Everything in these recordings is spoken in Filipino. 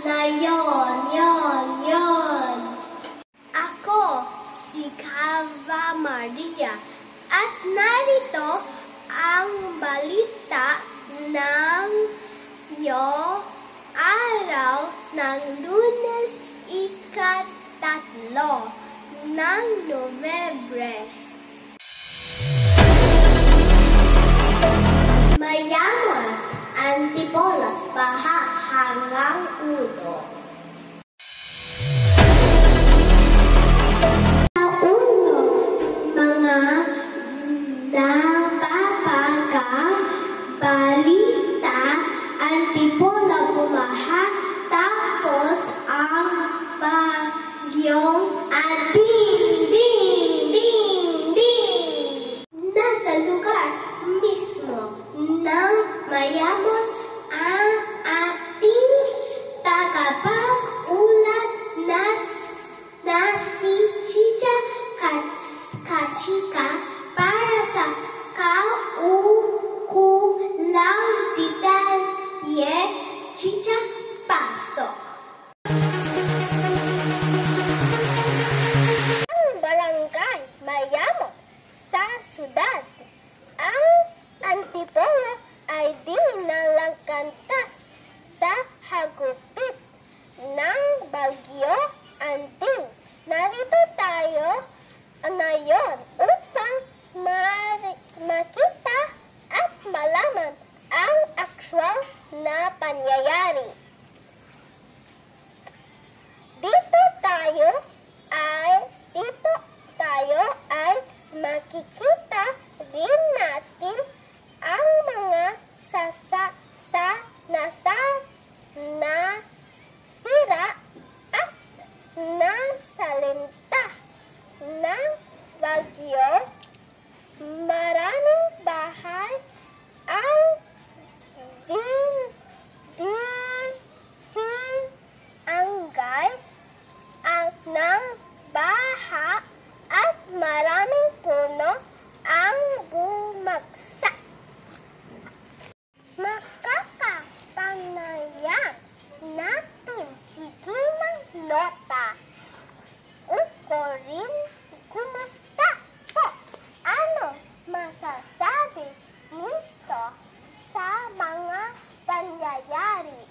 na yon. Ako si Ave Maria at narito ang balita ng araw ng Lunes, ika-3 ng Nobyembre. Mayaman, Antipolo, baha hanggang ulo. Mga balita, Antipolo bumaha tapos ang bagyong nasa lugar mismo ng mayaman ang ating tagapag-ulat na si Chicha Kachika para sa kaukulang detalye. Chicha, pasok! Ang barangay Mayaman sa syudad, ang Antipolo ay di nalagkantas sa hagupit ng Bagyo Anting. Narito tayo ngayon upang makita at malaman ang aktwal na pangyayari. Dito tayo ay makikita din natin ang mga nasira at nasalanta ng bagyo. Maraming bahay ang tinanggay ng baha at maraming puno ang bumagsak. Makakapanayan natin si Ginang Nota. Uko rin, kumusta po? Ano masasabi nito sa mga pangyayari?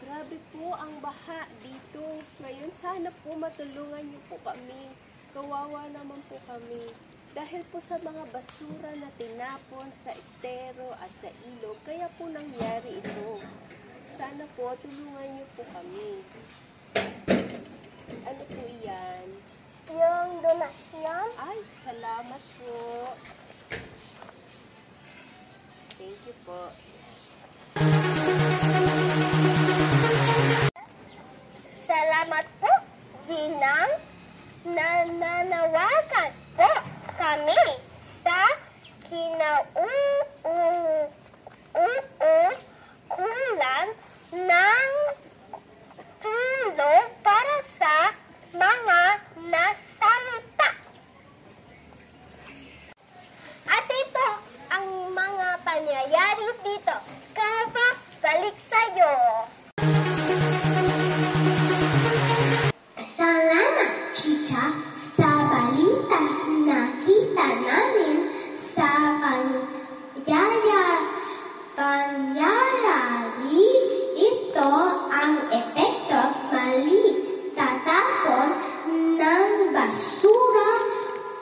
Grabe po ang baha dito. Ngayon sana po matulungan niyo po kami. Kawawa naman po kami. Dahil po sa mga basura na tinapon sa estero at sa ilog, kaya po nangyari ito. Sana po tulungan niyo po kami. Ano po yan? Yung donasyon? Ay, salamat po. Thank you po. Salamat po, Ginang. Nananawagan po kami sa kinauukulan ng tulong para sa mga nasalanta. At ito ang mga pangyayari dito. Kava, balik sa'yo. Salamat, Chicha, sa balita na kita namin sa pangyayari. Ito ang epekto mali tatapon ng basura.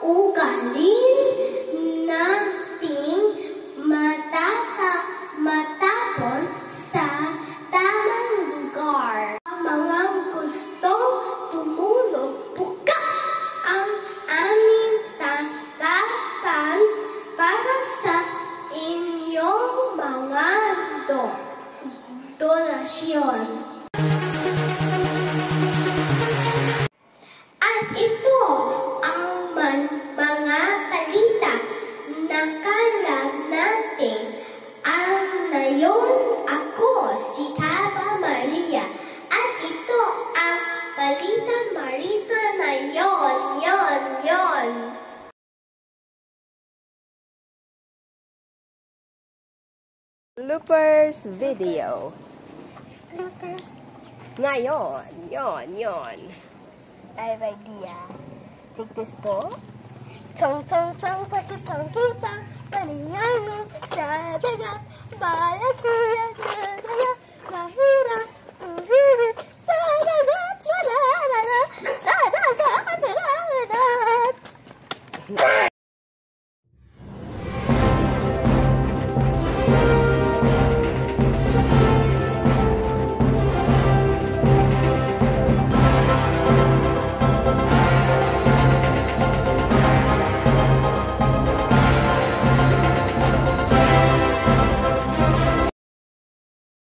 Ugalin nating matapon sa tamang lugar. Mga gustong tumulong, bukas ang aming tanggapan para sa inyong mga donasyon. At ito ang mga balita na kalab natin. Ngayon, ako si Ave Maria. At ito ang balita Marisa na yon. Bloopers video. Bloopers Ngayon, yon. I have idea. Take this po. Tong tong tong pakitong kitang paningano sa daga. Balak